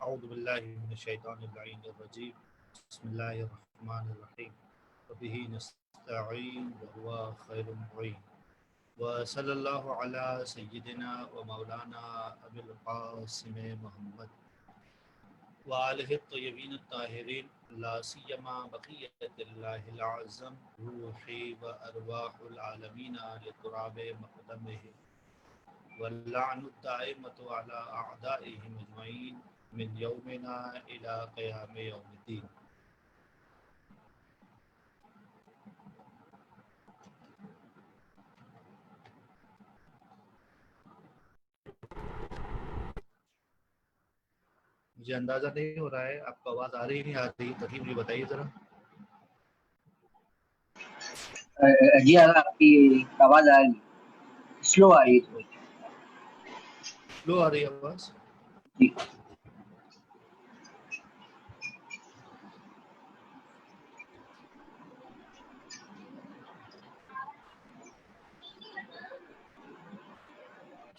اعوذ باللہ من الشیطان اللعین الرجیم بسم اللہ الرحمن الرحیم وبہ نستعین وہو خیر المعین وصلی اللہ علی سیدنا و مولانا ابی القاسم محمد وآلہ الطیبین الطاہرین لا سیما بقیت اللہ العظم روحی و ارواح العالمین لقراب مقدمہ واللعن الدائمۃ علی اعدائہم اجمعین من یومنا الی قیام یوم الدین. مجھے اندازہ نہیں ہو رہا ہے آپ کو آواز آ رہی نہیں آ رہی، تبھی مجھے بتائیے ذرا. جی آپ کی آواز آ رہی سلو آ رہی ہے، سلو آ رہی ہے آواز. جی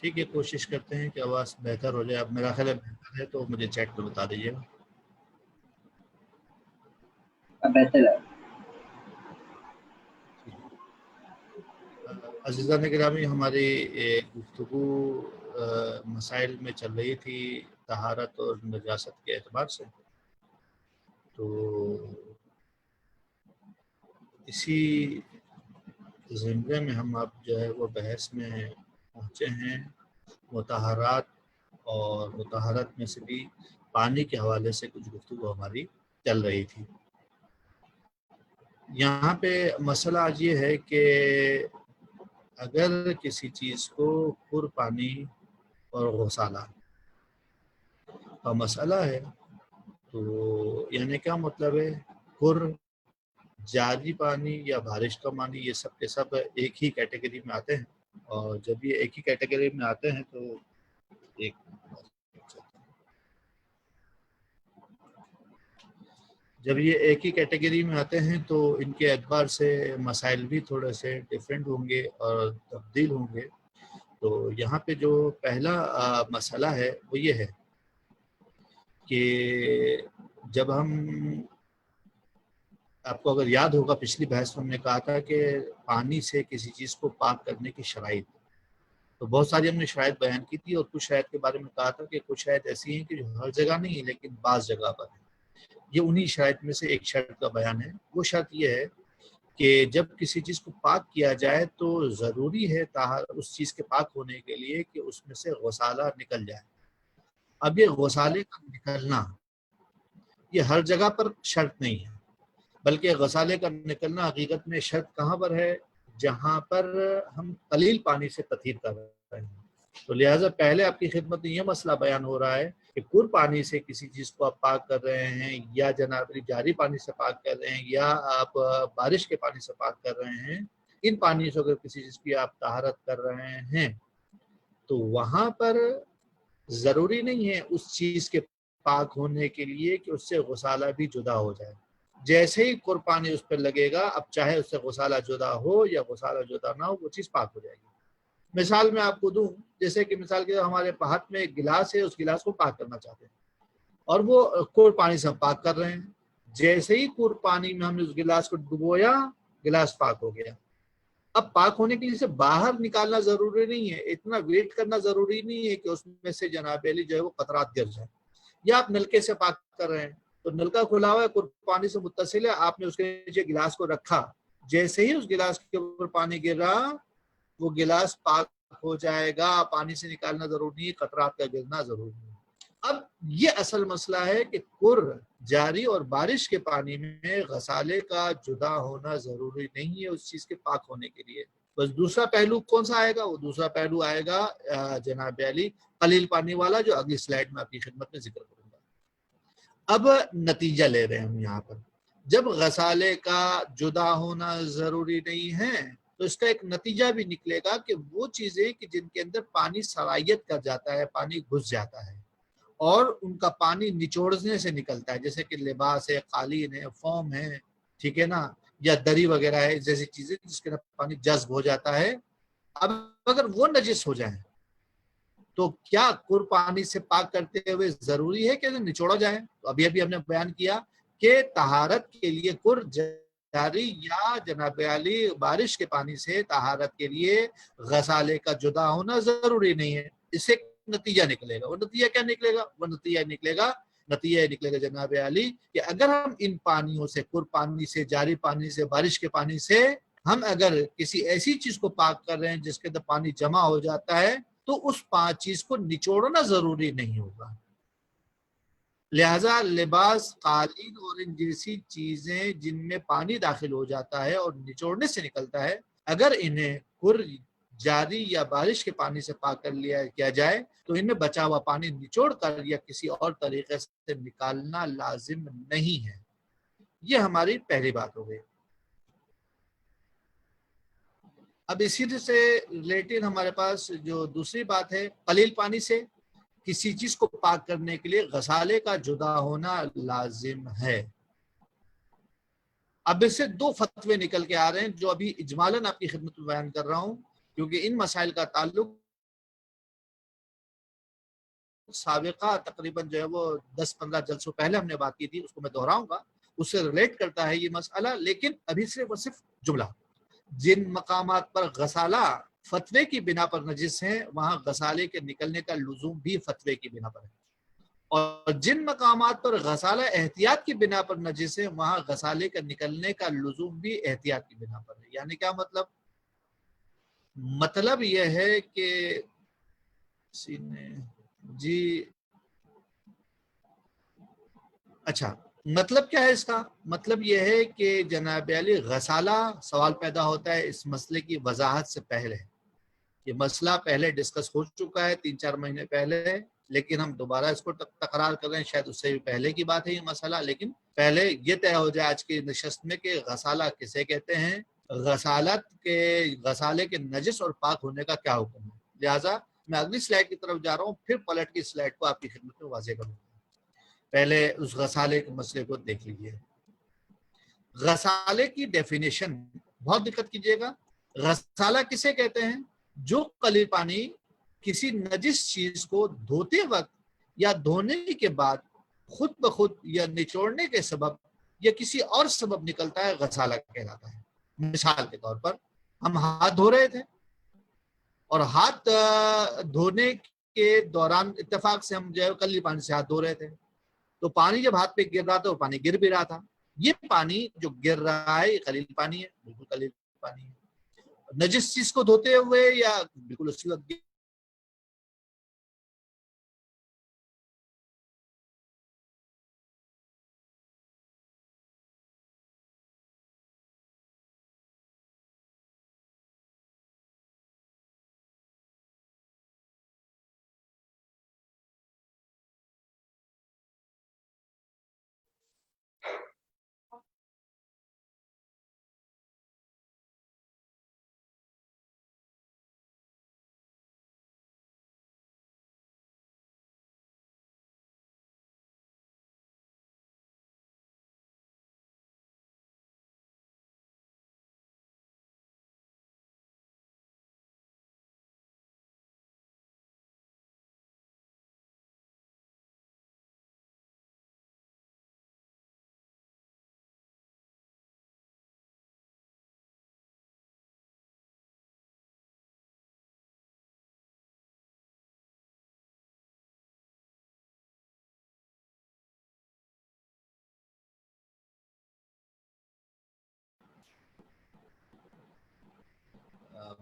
ٹھیک ہے، کوشش کرتے ہیں کہ آواز بہتر ہو جائے. اب میرا خیال ہے بہتر ہے تو مجھے چیٹ پہ بتا دیجیے گا. بہتر ہے. عزیزان گرامی، ہماری گفتگو مسائل میں چل رہی تھی طہارت اور نجاست کے اعتبار سے. تو اسی زمرے میں ہم اب جو ہے وہ بحث میں پہنچے ہیں مطہرات، اور مطہرات میں سے بھی پانی کے حوالے سے کچھ گفتگو ہماری چل رہی تھی. یہاں پہ مسئلہ آج یہ ہے کہ اگر کسی چیز کو پر پانی اور غسالہ کا مسئلہ ہے تو یعنی کیا مطلب ہے؟ پر جاری پانی یا بارش کا پانی، یہ سب کے سب ایک ہی کیٹیگری میں آتے ہیں. اور جب یہ ایک ہی کیٹیگری میں آتے ہیں تو جب یہ ایک ہی کیٹیگری میں آتے ہیں تو ان کے اعتبار سے مسائل بھی تھوڑے سے ڈیفرنٹ ہوں گے اور تبدیل ہوں گے. تو یہاں پہ جو پہلا مسئلہ ہے وہ یہ ہے کہ جب ہم، آپ کو اگر یاد ہوگا پچھلی بحث میں ہم نے کہا تھا کہ پانی سے کسی چیز کو پاک کرنے کی شرائط، تو بہت ساری ہم نے شرائط بیان کی تھی، اور کچھ شرائط کے بارے میں کہا تھا کہ کچھ شرائط ایسی ہیں کہ جو ہر جگہ نہیں ہے لیکن بعض جگہ پر ہے. یہ انہی شرائط میں سے ایک شرط کا بیان ہے. وہ شرط یہ ہے کہ جب کسی چیز کو پاک کیا جائے تو ضروری ہے اس چیز کے پاک ہونے کے لیے کہ اس میں سے غسالہ نکل جائے. اب یہ غسالے کا نکلنا یہ ہر جگہ پر شرط نہیں ہے، بلکہ غسالے کا نکلنا حقیقت میں شرط کہاں پر ہے؟ جہاں پر ہم قلیل پانی سے تطہیر کر رہے ہیں. تو لہٰذا پہلے آپ کی خدمت میں یہ مسئلہ بیان ہو رہا ہے کہ پر پانی سے کسی چیز کو آپ پاک کر رہے ہیں، یا جناب جاری پانی سے پاک کر رہے ہیں، یا آپ بارش کے پانی سے پاک کر رہے ہیں، ان پانی سے اگر کسی چیز کی آپ طہارت کر رہے ہیں تو وہاں پر ضروری نہیں ہے اس چیز کے پاک ہونے کے لیے کہ اس سے غسالہ بھی جدا ہو جائے. جیسے ہی قربانی اس پر لگے گا، اب چاہے اس سے غسالہ جدا ہو یا غسالہ جدا نہ ہو، وہ چیز پاک ہو جائے گی. مثال میں آپ کو دوں، جیسے کہ مثال کے ہمارے ہاتھ میں ایک گلاس ہے، اس گلاس کو پاک کرنا چاہتے ہیں اور وہ کوڑ پانی سے ہم پاک کر رہے ہیں. جیسے ہی کوڑ پانی میں ہم نے اس گلاس کو ڈبویا، گلاس پاک ہو گیا. اب پاک ہونے کے لیے سے باہر نکالنا ضروری نہیں ہے، اتنا ویٹ کرنا ضروری نہیں ہے کہ اس میں سے جناب علی جو ہے وہ قطرات گر جائیں. یا آپ نلکے سے پاک کر رہے ہیں تو نلکا کھلا ہوا ہے، کوڑ پانی سے متصل ہے، آپ نے اس کے نیچے گلاس کو رکھا، جیسے ہی اس گلاس کے اوپر پانی گر رہا وہ گلاس پاک ہو جائے گا. پانی سے نکالنا ضروری ہے، قطرات کا گرنا ضروری ہے. اب یہ اصل مسئلہ ہے کہ پر جاری اور بارش کے پانی میں غسالے کا جدا ہونا ضروری نہیں ہے اس چیز کے پاک ہونے کے لیے. بس دوسرا پہلو کون سا آئے گا؟ وہ دوسرا پہلو آئے گا جناب علی قلیل پانی والا، جو اگلی سلائیڈ میں آپ کی خدمت میں ذکر کروں گا. اب نتیجہ لے رہے ہیں ہم یہاں پر، جب غسالے کا جدا ہونا ضروری نہیں ہے تو اس کا ایک نتیجہ بھی نکلے گا کہ وہ چیزیں کہ جن کے اندر پانی سرائیت کر جاتا ہے، پانی گھس جاتا ہے اور ان کا پانی نچوڑنے سے نکلتا ہے، جیسے کہ لباس ہے، قالین ہے، فوم ہے، ٹھیک ہے نا، یا دری وغیرہ ہے، جیسی چیزیں جس کے اندر پانی جذب ہو جاتا ہے. اب اگر وہ نجس ہو جائیں تو کیا کر پانی سے پاک کرتے ہوئے ضروری ہے کہ نچوڑا جائے؟ تو ابھی ہم نے بیان کیا کہ طہارت کے لیے کر جاری یا جناب علی بارش کے پانی سے طہارت کے لیے غسالے کا جدا ہونا ضروری نہیں ہے. اس سے نتیجہ نکلے گا. وہ نتیجہ کیا نکلے گا؟ وہ نتیجہ نکلے گا جناب علی کہ اگر ہم ان پانیوں سے، کر پانی سے، جاری پانی سے، بارش کے پانی سے ہم اگر کسی ایسی چیز کو پاک کر رہے ہیں جس کے اندر پانی جمع ہو جاتا ہے تو اس 5 چیز کو نچوڑنا ضروری نہیں ہوگا. لہذا لباس، قالین اور ان جیسی چیزیں جن میں پانی داخل ہو جاتا ہے اور نچوڑنے سے نکلتا ہے، اگر انہیں کر جاری یا بارش کے پانی سے پاک کر لیا کیا جائے تو ان میں بچا ہوا پانی نچوڑ کر یا کسی اور طریقے سے نکالنا لازم نہیں ہے. یہ ہماری پہلی بات ہو گئی. اب اسی سے ریلیٹڈ ہمارے پاس جو دوسری بات ہے، قلیل پانی سے کسی چیز کو پاک کرنے کے لیے غسالے کا جدا ہونا لازم ہے. اب اس سے 2 فتوے نکل کے آ رہے ہیں جو ابھی اجمالاً آپ کی خدمت میں بیان کر رہا ہوں، کیونکہ ان مسائل کا تعلق سابقہ تقریباً جو ہے وہ 10-15 جلسوں پہلے ہم نے بات کی تھی، اس کو میں دہراؤں گا، اس سے ریلیٹ کرتا ہے یہ مسئلہ. لیکن ابھی صرف جملہ، جن مقامات پر غسالہ فتوے کی بنا پر نجس ہیں وہاں غسالے کے نکلنے کا لزوم بھی فتوے کی بنا پر ہے، اور جن مقامات پر غسالہ احتیاط کی بنا پر نجس ہے وہاں غسالے کا نکلنے کا لزوم بھی احتیاط کی بنا پر ہے. یعنی کیا مطلب یہ ہے کہ جی اچھا، مطلب کیا ہے اس کا؟ مطلب یہ ہے کہ جناب علی غسالہ سوال پیدا ہوتا ہے اس مسئلے کی وضاحت سے پہلے. یہ مسئلہ پہلے ڈسکس ہو چکا ہے 3-4 مہینے پہلے، لیکن ہم دوبارہ اس کو تکرار کر رہے ہیں. شاید اس سے بھی پہلے کی بات ہے یہ مسئلہ، لیکن پہلے یہ طے ہو جائے آج کی نشست میں کہ غسالہ کسے کہتے ہیں، غسالے کے نجس اور پاک ہونے کا کیا حکم ہے. لہٰذا میں اگلی سلائیڈ کی طرف جا رہا ہوں، پھر پلٹ کی سلائیڈ کو آپ کی خدمت میں واضح کروں. پہلے اس غسالے کے مسئلے کو دیکھ لیجیے. غسالے کی ڈیفینیشن بہت دقت کیجیے گا. غسالہ کسے کہتے ہیں؟ جو قلیل پانی کسی نجس چیز کو دھوتے وقت یا دھونے کے بعد خود بخود یا نچوڑنے کے سبب یا کسی اور سبب نکلتا ہے، غسالہ کہلاتا ہے. مثال کے طور پر ہم ہاتھ دھو رہے تھے اور ہاتھ دھونے کے دوران اتفاق سے ہم جو ہے قلیل پانی سے ہاتھ دھو رہے تھے، تو پانی جب ہاتھ پہ گر رہا تھا وہ پانی گر بھی رہا تھا. یہ پانی جو گر رہا ہے یہ قلیل پانی ہے، بالکل قلیل پانی ہے. نجس چیز کو دھوتے ہوئے یا بالکل اسی وقت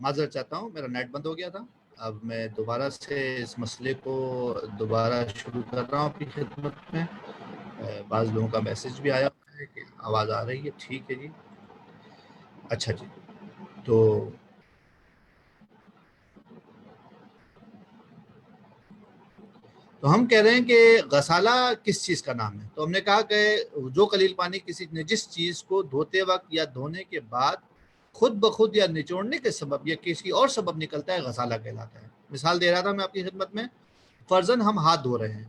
معذرت چاہتا ہوں، میرا نیٹ بند ہو گیا تھا. اب میں دوبارہ سے اس مسئلے کو دوبارہ شروع کر رہا ہوں اپنی خدمت میں. بعض لوگوں کا میسج بھی آیا ہے کہ آواز آ رہی ہے. ٹھیک ہے جی، اچھا جی. تو ہم کہہ رہے ہیں کہ غسالہ کس چیز کا نام ہے. تو ہم نے کہا کہ جو قلیل پانی کسی نجس چیز کو دھوتے وقت یا دھونے کے بعد خود بخود یا نچوڑنے کے سبب یا کسی اور سبب نکلتا ہے، غسالہ کہلاتا ہے. مثال دے رہا تھا میں آپ کی خدمت میں. فرضاً ہم ہاتھ دھو رہے ہیں،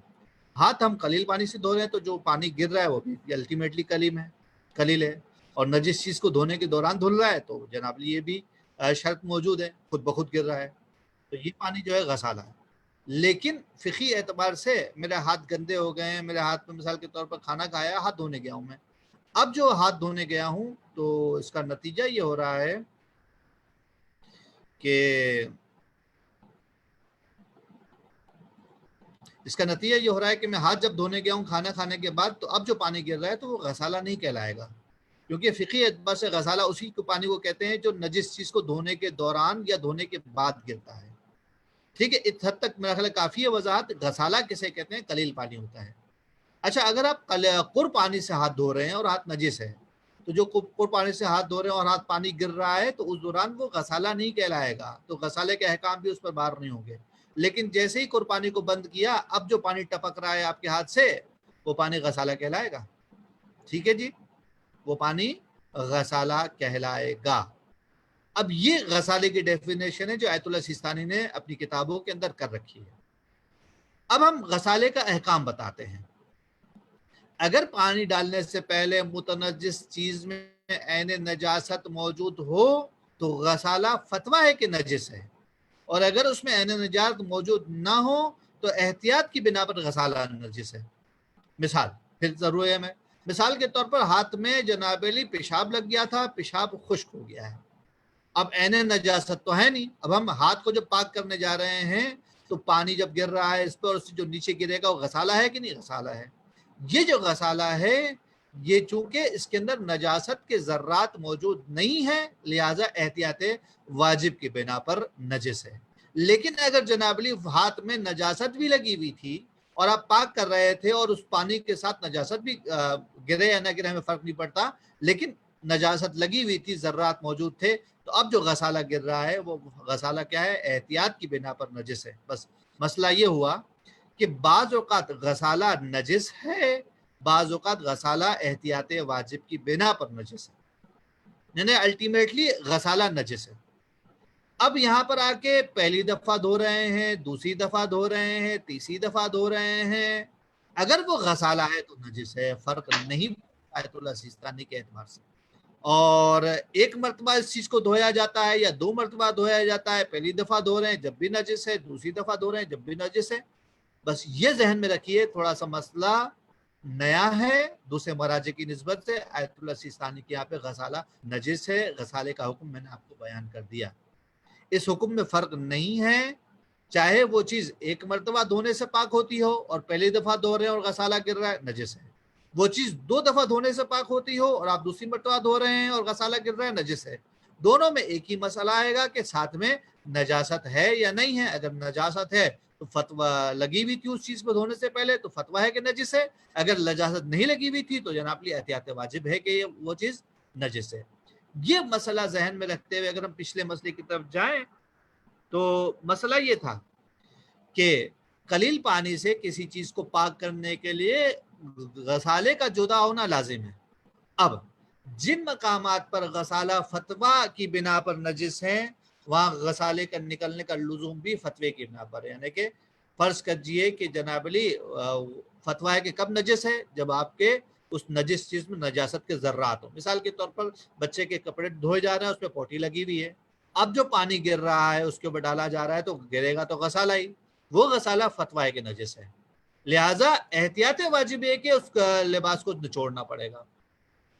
ہاتھ ہم قلیل پانی سے دھو رہے ہیں تو جو پانی گر رہا ہے وہ بھی الٹیمیٹلی قلیل ہے، اور نجس چیز کو دھونے کے دوران دھل رہا ہے تو جناب یہ بھی شرط موجود ہے، خود بخود گر رہا ہے، تو یہ پانی جو ہے غسالہ ہے. لیکن فقہی اعتبار سے میرے ہاتھ گندے ہو گئے ہیں، میرے ہاتھ میں مثال کے طور پر کھانا کھایا، ہاتھ دھونے گیا ہوں میں، اب جو ہاتھ دھونے گیا ہوں تو اس کا نتیجہ یہ ہو رہا ہے کہ میں ہاتھ جب دھونے گیا ہوں کھانا کھانے کے بعد، تو اب جو پانی گر رہا ہے تو وہ غسالہ نہیں کہلائے گا، کیونکہ فقہی اعتبار سے غسالہ اسی کو پانی کو کہتے ہیں جو نجس چیز کو دھونے کے دوران یا دھونے کے بعد گرتا ہے. ٹھیک ہے، اس حد تک میرا خیال کافی ہے وضاحت. غسالہ کسے کہتے ہیں؟ قلیل پانی ہوتا ہے. اچھا، اگر آپ پر پانی سے ہاتھ دھو رہے ہیں اور ہاتھ نجس ہے، تو جو پر پانی سے ہاتھ دھو رہے ہیں اور ہاتھ پانی گر رہا ہے تو اس دوران وہ غسالہ نہیں کہلائے گا، تو غسالے کے احکام بھی اس پر بار نہیں ہوں گے. لیکن جیسے ہی قربانی کو بند کیا، اب جو پانی ٹپک رہا ہے آپ کے ہاتھ سے، وہ پانی غسالہ کہلائے گا. ٹھیک ہے جی، وہ پانی غسالہ کہلائے گا. اب یہ غسالے کی ڈیفینیشن ہے جو آیت اللہ سیستانی نے اپنی کتابوں کے اندر کر رکھی ہے. اب ہم غسالے کا احکام بتاتے ہیں. اگر پانی ڈالنے سے پہلے متنجس چیز میں عین نجاست موجود ہو تو غسالہ فتویٰ ہے کہ نجس ہے، اور اگر اس میں عین نجاست موجود نہ ہو تو احتیاط کی بنا پر غسالہ نجس ہے. مثال پھر ضرور ہے، میں مثال کے طور پر ہاتھ میں جناب علی پیشاب لگ گیا تھا، پیشاب خشک ہو گیا ہے. اب عین نجاست تو ہے نہیں، اب ہم ہاتھ کو جب پاک کرنے جا رہے ہیں تو پانی جب گر رہا ہے اس پر، اس سے جو نیچے گرے گا وہ غسالہ ہے کہ نہیں؟ غسالہ ہے. یہ جو غسالہ ہے یہ چونکہ اس کے اندر نجاست کے ذرات موجود نہیں ہیں، لہٰذا احتیاط واجب کی بنا پر نجس ہے. لیکن اگر جناب علی ہاتھ میں نجاست بھی لگی ہوئی تھی اور آپ پاک کر رہے تھے اور اس پانی کے ساتھ نجاست بھی گرے یا نہ گرے ہمیں فرق نہیں پڑتا، لیکن نجاست لگی ہوئی تھی، ذرات موجود تھے، تو اب جو غسالہ گر رہا ہے وہ غسالہ کیا ہے؟ احتیاط کی بنا پر نجس ہے. بس مسئلہ یہ ہوا کہ بعض اوقات غسالہ نجس ہے، بعض اوقات غسالہ احتیاط واجب کی بنا پر نجس ہے، یعنی الٹیمیٹلی غسالہ نجس ہے. اب یہاں پر آ کے پہلی دفعہ دھو رہے ہیں، دوسری دفعہ دھو رہے ہیں، تیسری دفعہ دھو رہے ہیں، اگر وہ غسالہ ہے تو نجس ہے، فرق نہیں آیت اللہ سیستانی کے اعتبار سے. اور ایک مرتبہ اس چیز کو دھویا جاتا ہے یا دو مرتبہ دھویا جاتا ہے، پہلی دفعہ دھو رہے ہیں جب بھی نجس ہے، دوسری دفعہ دھو رہے ہیں جب بھی نجس ہے. بس یہ ذہن میں رکھیے، تھوڑا سا مسئلہ نیا ہے دوسرے مراجع کی نسبت سے. آیت اللہ سیستانی کے یہاں پہ غسالہ نجس ہے، غسالے کا حکم میں نے آپ کو بیان کر دیا. اس حکم میں فرق نہیں ہے، چاہے وہ چیز ایک مرتبہ دھونے سے پاک ہوتی ہو اور پہلی دفعہ دھو رہے ہیں اور غسالہ گر رہا ہے، نجس ہے. وہ چیز دو دفعہ دھونے سے پاک ہوتی ہو اور آپ دوسری مرتبہ دھو رہے ہیں اور غسالہ گر رہا ہے، نجس ہے. دونوں میں ایک ہی مسئلہ آئے گا کہ ساتھ میں نجاست ہے یا نہیں ہے. اگر نجاست ہے تو فتویٰ لگی ہوئی تھی اس چیز کو دھونے سے پہلے تو فتویٰ ہے کہ نجس ہے، اگر نجاست نہیں لگی ہوئی تھی تو جناب لی احتیاط واجب ہے کہ وہ چیز نجس ہے. یہ مسئلہ ذہن میں رکھتے ہوئے اگر ہم پچھلے مسئلے کی طرف جائیں تو مسئلہ یہ تھا کہ قلیل پانی سے کسی چیز کو پاک کرنے کے لیے غسالے کا جدا ہونا لازم ہے. اب جن مقامات پر غسالہ فتویٰ کی بنا پر نجس ہے وہاں غسالے کا نکلنے کا لزوم بھی فتوے کی بنا پر ہے. یعنی کہ فرض کیجئے کہ جناب علی فتویٰ ہے کہ کب نجس ہے؟ جب آپ کے اس نجس چیز میں نجاست کے ذرات ہو. مثال کے طور پر بچے کے کپڑے دھوئے جا رہے ہیں، اس پہ پوٹی لگی ہوئی ہے، اب جو پانی گر رہا ہے اس کے اوپر ڈالا جا رہا ہے تو گرے گا تو غسالہ ہی، وہ غسالہ فتویٰ ہے کہ نجس ہے. لہٰذا احتیاط واجب ہے کہ اس لباس کو نچوڑنا پڑے گا.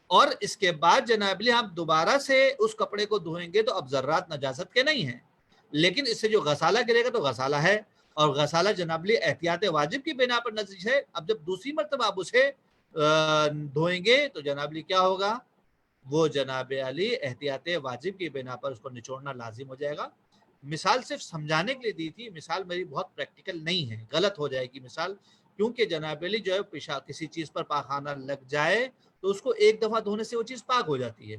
اور اس کے بعد جناب علی ہم دوبارہ سے اس کپڑے کو دھوئیں گے تو اب ذرات نجاست کے نہیں ہیں، لیکن اس سے جو غسالہ گرے گا تو غسالہ ہے، اور غسالہ جناب علی احتیاط واجب کی بنا پر نجس ہے. اب جب دوسری مرتبہ آپ اسے دھوئیں گے تو جناب علی کیا ہوگا؟ وہ جناب علی احتیاط واجب کی بنا پر اس کو نچوڑنا لازم ہو جائے گا. مثال صرف سمجھانے کے لیے دی تھی، مثال میری بہت پریکٹیکل نہیں ہے، غلط ہو جائے گی مثال، کیونکہ جناب علی جو ہے کسی چیز پر پاخانہ لگ جائے تو اس کو ایک دفعہ دھونے سے وہ چیز پاک ہو جاتی ہے،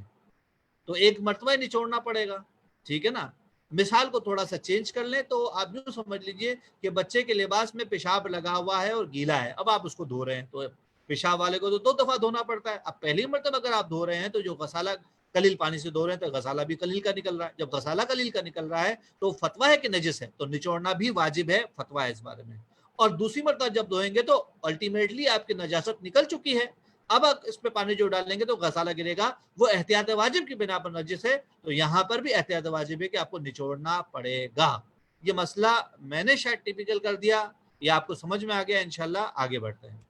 تو ایک مرتبہ ہی نچوڑنا پڑے گا. ٹھیک ہے نا؟ مثال کو تھوڑا سا چینج کر لیں تو آپ یوں سمجھ لیجئے کہ بچے کے لباس میں پیشاب لگا ہوا ہے اور گیلا ہے، اب آپ اس کو دھو رہے ہیں تو پیشاب والے کو تو دو دفعہ دھونا پڑتا ہے. اب پہلی مرتبہ اگر آپ دھو رہے ہیں تو جو غسالہ قلیل پانی سے دھو رہے ہیں تو غسالہ بھی قلیل کا نکل رہا ہے. جب غسالہ قلیل کا نکل رہا ہے تو فتویٰ ہے کہ نجس ہے تو نچوڑنا بھی واجب ہے، فتویٰ ہے اس بارے میں. اور دوسری مرتبہ جب دھوئیں گے تو الٹیمیٹلی آپ کی نجاست نکل چکی ہے، اب آپ اس پہ پانی جو ڈالیں گے تو غسالہ گرے گا، وہ احتیاط واجب کی بنا پر نجس ہے، تو یہاں پر بھی احتیاط واجب ہے کہ آپ کو نچوڑنا پڑے گا. یہ مسئلہ میں نے شاید ٹیپیکل کر دیا یا آپ کو سمجھ میں آ گیا. انشاءاللہ آگے بڑھتے ہیں.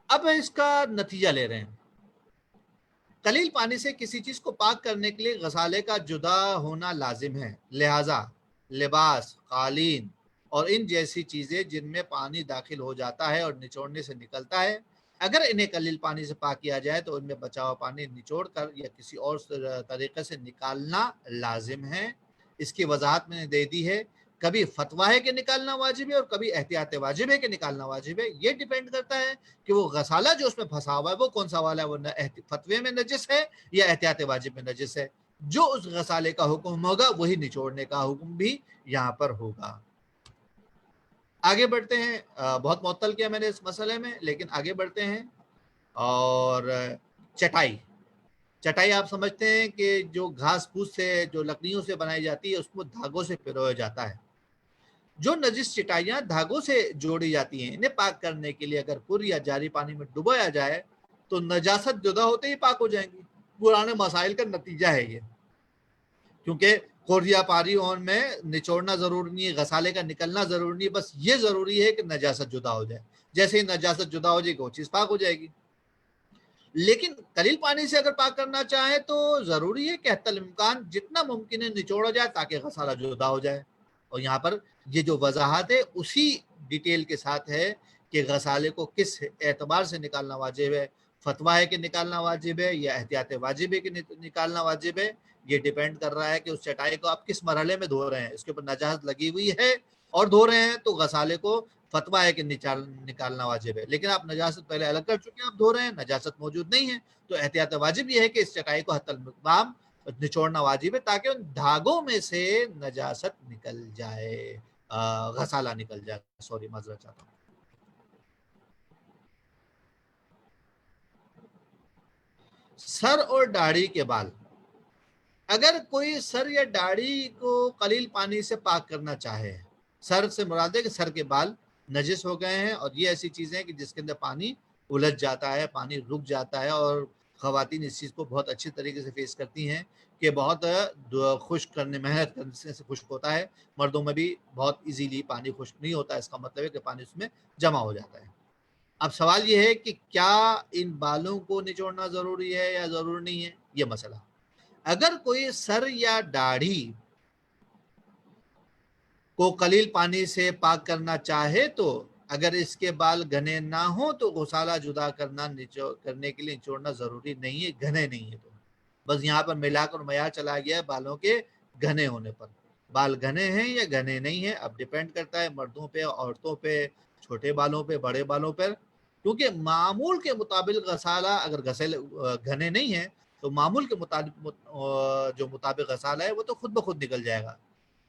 اب اس کا نتیجہ لے رہے ہیں. قلیل پانی سے کسی چیز کو پاک کرنے کے لیے غسالے کا جدا ہونا لازم ہے. لہذا لباس، قالین اور ان جیسی چیزیں جن میں پانی داخل ہو جاتا ہے اور نچوڑنے سے نکلتا ہے، اگر انہیں قلیل پانی سے پاک کیا جائے تو ان میں بچا ہوا پانی نچوڑ کر یا کسی اور طریقے سے نکالنا لازم ہے. اس کی وضاحت میں نے دے دی ہے. کبھی فتویٰ ہے کہ نکالنا واجب ہے اور کبھی احتیاط واجب ہے کہ نکالنا واجب ہے. یہ ڈیپینڈ کرتا ہے کہ وہ غسالہ جو اس میں پھنسا ہوا ہے وہ کون سا والا ہے، وہ فتوے میں نجس ہے یا احتیاط واجب میں نجس ہے. جو اس غسالے کا حکم ہوگا وہی نچوڑنے کا حکم بھی یہاں پر ہوگا. آگے بڑھتے ہیں. بہت معطل کیا میں نے اس مسئلے میں، لیکن آگے بڑھتے ہیں. اور چٹائی آپ سمجھتے ہیں کہ جو گھاس پھوس سے، جو لکڑیوں سے بنائی جاتی ہے، اس کو دھاگوں سے پرویا جاتا ہے. جو نجس چٹائیاں دھاگوں سے جوڑی جاتی ہیں، انہیں پاک کرنے کے لیے اگر پر یا جاری پانی میں ڈبویا جائے تو نجاست جدا ہوتے ہی پاک ہو جائیں گی. پرانے مسائل کا نتیجہ ہے یہ. کیونکہ کوریا پاری اون میں نچوڑنا ضروری نہیں ہے، غسالے کا نکلنا ضروری نہیں ہے، بس یہ ضروری ہے کہ نجاست جدا ہو جائے. جیسے ہی نجاست جدا ہو جائے گی وہ چیز پاک ہو جائے گی. لیکن قلیل پانی سے اگر پاک کرنا چاہے تو ضروری ہے کہ حتی الامکان جتنا ممکن ہے نچوڑا جائے تاکہ غسالہ جدا ہو جائے. اور یہاں پر یہ جو وضاحت ہے اسی ڈیٹیل کے ساتھ ہے کہ غسالے کو کس اعتبار سے نکالنا واجب ہے. فتویٰ ہے کہ نکالنا واجب ہے یا احتیاط واجب ہے کہ نکالنا واجب ہے. یہ ڈیپینڈ کر رہا ہے کہ اس چٹائی کو آپ کس مرحلے میں دھو رہے ہیں. اس کے اوپر نجاست لگی ہوئی ہے اور دھو رہے ہیں تو غسالے کو فتویٰ ہے کہ نکالنا واجب ہے. لیکن آپ نجاست پہلے الگ کر چکے ہیں، آپ دھو رہے ہیں، نجاست موجود نہیں ہے، تو احتیاط واجب یہ ہے کہ اس چٹائی کو حتی الامکان نچوڑنا واجب ہے تاکہ ان دھاگوں میں سے نجاست نکل جائے، غسالہ نکل جائے. سوری، معذرت چاہتا ہوں. سر اور داڑھی کے بال. اگر کوئی سر یا داڑھی کو قلیل پانی سے پاک کرنا چاہے، سر سے مراد ہے کہ سر کے بال نجس ہو گئے ہیں اور یہ ایسی چیزیں کہ جس کے اندر پانی الجھ جاتا ہے، پانی رک جاتا ہے، اور خواتین اس چیز کو بہت اچھی طریقے سے فیس کرتی ہیں کہ بہت خشک کرنے، محنت کرنے سے خشک ہوتا ہے. مردوں میں بھی بہت ایزیلی پانی خشک نہیں ہوتا. اس کا مطلب ہے کہ پانی اس میں جمع ہو جاتا ہے. اب سوال یہ ہے کہ کیا ان بالوں کو نچوڑنا ضروری ہے یا ضروری نہیں ہے، یہ مسئلہ. اگر کوئی سر یا داڑھی کو قلیل پانی سے پاک کرنا چاہے تو اگر اس کے بال گھنے نہ ہوں تو غسالہ جدا کرنے کے لیے نچوڑنا ضروری نہیں ہے، گھنے نہیں ہے. تو بس یہاں پر ملا کر معیار چلا گیا ہے بالوں کے گھنے ہونے پر. بال گھنے ہیں یا گھنے نہیں ہیں اب ڈیپینڈ کرتا ہے مردوں پہ، عورتوں پہ، چھوٹے بالوں پہ، بڑے بالوں پر. کیونکہ معمول کے مطابق غسالہ اگر گھنے نہیں ہیں تو معمول کے مطابق جو مطابق غسالہ ہے وہ تو خود بخود نکل جائے گا.